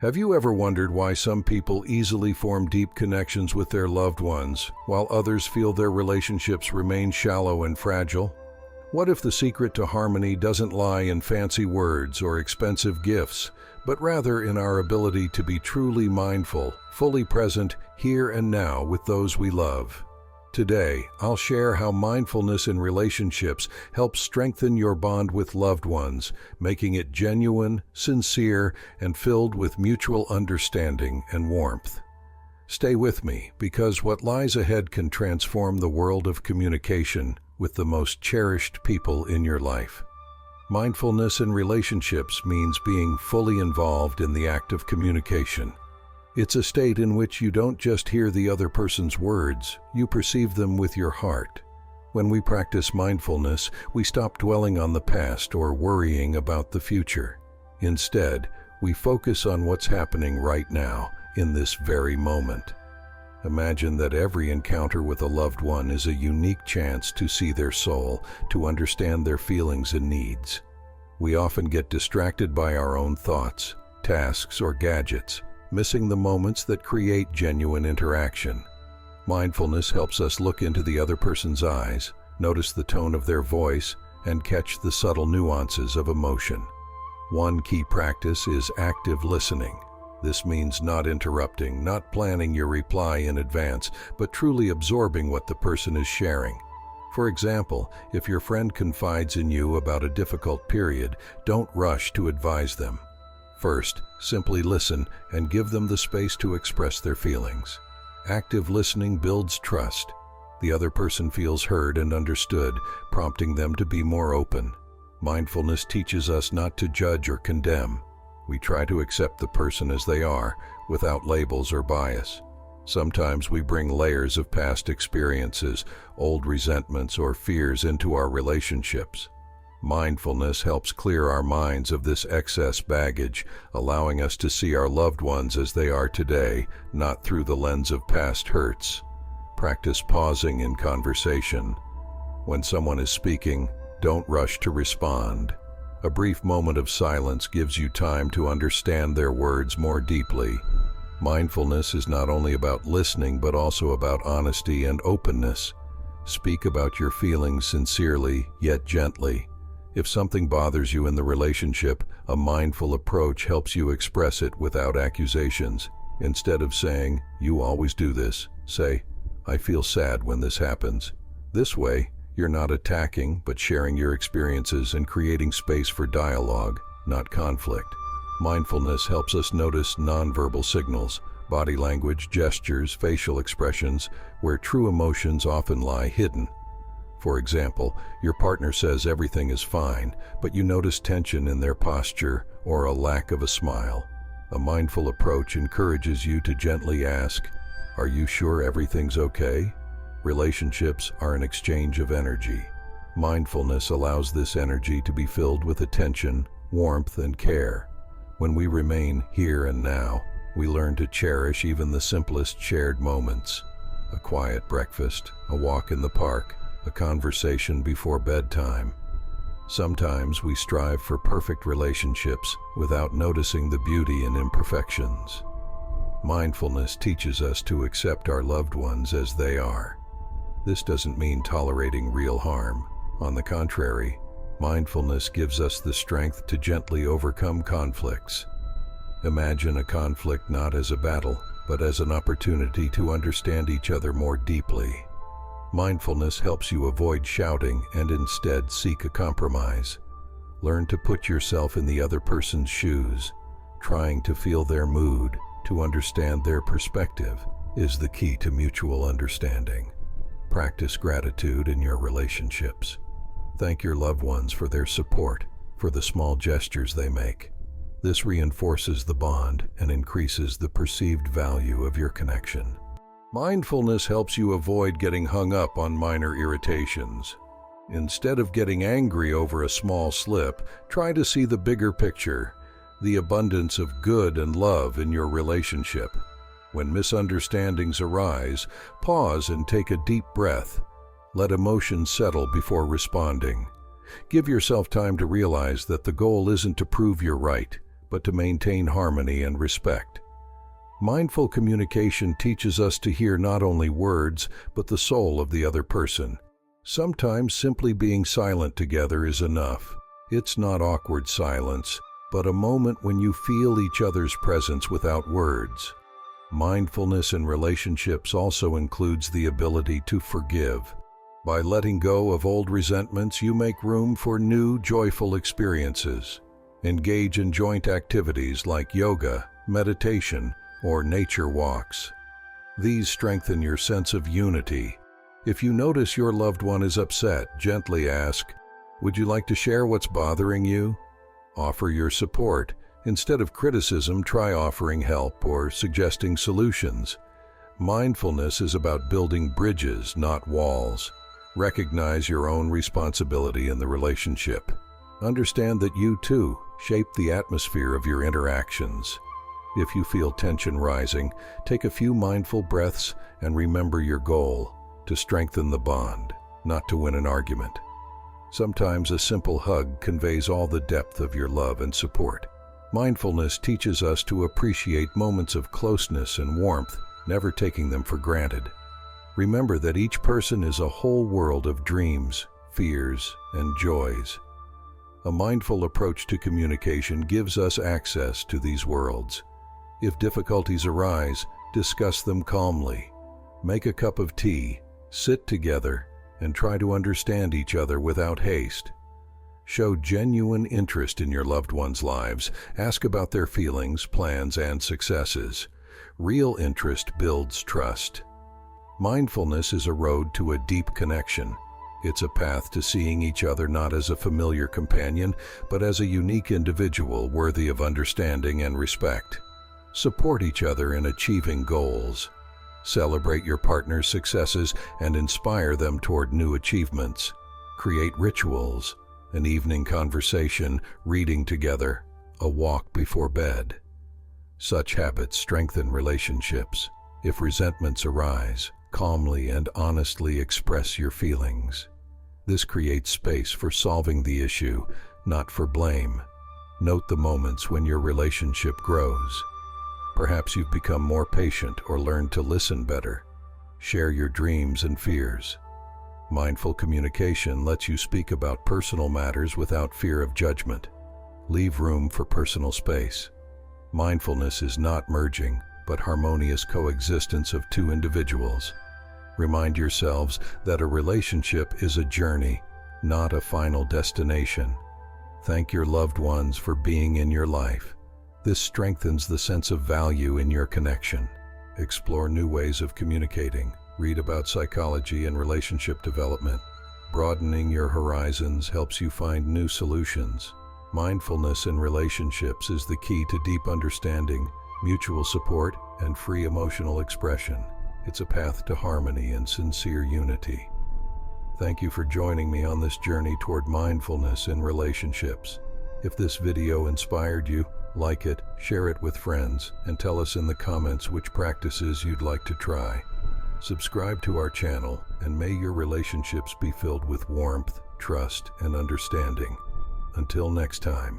Have you ever wondered why some people easily form deep connections with their loved ones, while others feel their relationships remain shallow and fragile? What if the secret to harmony doesn't lie in fancy words or expensive gifts, but rather in our ability to be truly mindful, fully present, here and now with those we love? Today, I'll share how mindfulness in relationships helps strengthen your bond with loved ones, making it genuine, sincere, and filled with mutual understanding and warmth. Stay with me, because what lies ahead can transform the world of communication with the most cherished people in your life. Mindfulness in relationships means being fully involved in the act of communication. It's a state in which you don't just hear the other person's words, you perceive them with your heart. When we practice mindfulness, we stop dwelling on the past or worrying about the future. Instead, we focus on what's happening right now, in this very moment. Imagine that every encounter with a loved one is a unique chance to see their soul, to understand their feelings and needs. We often get distracted by our own thoughts, tasks, or gadgets, missing the moments that create genuine interaction. Mindfulness helps us look into the other person's eyes, notice the tone of their voice, and catch the subtle nuances of emotion. One key practice is active listening. This means not interrupting, not planning your reply in advance, but truly absorbing what the person is sharing. For example, if your friend confides in you about a difficult period, don't rush to advise them. First, simply listen and give them the space to express their feelings. Active listening builds trust. The other person feels heard and understood, prompting them to be more open. Mindfulness teaches us not to judge or condemn. We try to accept the person as they are, without labels or bias. Sometimes we bring layers of past experiences, old resentments, or fears into our relationships. Mindfulness helps clear our minds of this excess baggage, allowing us to see our loved ones as they are today, not through the lens of past hurts. Practice pausing in conversation. When someone is speaking, don't rush to respond. A brief moment of silence gives you time to understand their words more deeply. Mindfulness is not only about listening, but also about honesty and openness. Speak about your feelings sincerely, yet gently. If something bothers you in the relationship, a mindful approach helps you express it without accusations. Instead of saying, "You always do this," say, "I feel sad when this happens." This way, you're not attacking, but sharing your experiences and creating space for dialogue, not conflict. Mindfulness helps us notice nonverbal signals, body language, gestures, facial expressions, where true emotions often lie hidden. For example, your partner says everything is fine, but you notice tension in their posture or a lack of a smile. A mindful approach encourages you to gently ask, "Are you sure everything's okay?" Relationships are an exchange of energy. Mindfulness allows this energy to be filled with attention, warmth, and care. When we remain here and now, we learn to cherish even the simplest shared moments. A quiet breakfast, a walk in the park, a conversation before bedtime. Sometimes we strive for perfect relationships without noticing the beauty in imperfections. Mindfulness teaches us to accept our loved ones as they are. This doesn't mean tolerating real harm. On the contrary, mindfulness gives us the strength to gently overcome conflicts. Imagine a conflict not as a battle, but as an opportunity to understand each other more deeply. Mindfulness helps you avoid shouting and instead seek a compromise. Learn to put yourself in the other person's shoes. Trying to feel their mood, to understand their perspective, is the key to mutual understanding. Practice gratitude in your relationships. Thank your loved ones for their support, for the small gestures they make. This reinforces the bond and increases the perceived value of your connection. Mindfulness helps you avoid getting hung up on minor irritations. Instead of getting angry over a small slip, try to see the bigger picture, the abundance of good and love in your relationship. When misunderstandings arise, pause and take a deep breath. Let emotions settle before responding. Give yourself time to realize that the goal isn't to prove you're right, but to maintain harmony and respect. Mindful communication teaches us to hear not only words, but the soul of the other person. Sometimes simply being silent together is enough. It's not awkward silence, but a moment when you feel each other's presence without words. Mindfulness in relationships also includes the ability to forgive. By letting go of old resentments, you make room for new, joyful experiences. Engage in joint activities like yoga, meditation, or nature walks. These strengthen your sense of unity. If you notice your loved one is upset, gently ask, "Would you like to share what's bothering you?" Offer your support. Instead of criticism, try offering help or suggesting solutions. Mindfulness is about building bridges, not walls. Recognize your own responsibility in the relationship. Understand that you, too, shape the atmosphere of your interactions. If you feel tension rising, take a few mindful breaths and remember your goal: to strengthen the bond, not to win an argument. Sometimes a simple hug conveys all the depth of your love and support. Mindfulness teaches us to appreciate moments of closeness and warmth, never taking them for granted. Remember that each person is a whole world of dreams, fears, and joys. A mindful approach to communication gives us access to these worlds. If difficulties arise, discuss them calmly. Make a cup of tea, sit together, and try to understand each other without haste. Show genuine interest in your loved ones' lives. Ask about their feelings, plans, and successes. Real interest builds trust. Mindfulness is a road to a deep connection. It's a path to seeing each other not as a familiar companion, but as a unique individual worthy of understanding and respect. Support each other in achieving goals. Celebrate your partner's successes and inspire them toward new achievements. Create rituals, an evening conversation, reading together, a walk before bed. Such habits strengthen relationships. If resentments arise, calmly and honestly express your feelings. This creates space for solving the issue, not for blame. Note the moments when your relationship grows. Perhaps you've become more patient or learned to listen better. Share your dreams and fears. Mindful communication lets you speak about personal matters without fear of judgment. Leave room for personal space. Mindfulness is not merging, but harmonious coexistence of two individuals. Remind yourselves that a relationship is a journey, not a final destination. Thank your loved ones for being in your life. This strengthens the sense of value in your connection. Explore new ways of communicating. Read about psychology and relationship development. Broadening your horizons helps you find new solutions. Mindfulness in relationships is the key to deep understanding, mutual support, and free emotional expression. It's a path to harmony and sincere unity. Thank you for joining me on this journey toward mindfulness in relationships. If this video inspired you, like it, share it with friends, and tell us in the comments which practices you'd like to try. Subscribe to our channel, and may your relationships be filled with warmth, trust, and understanding. Until next time.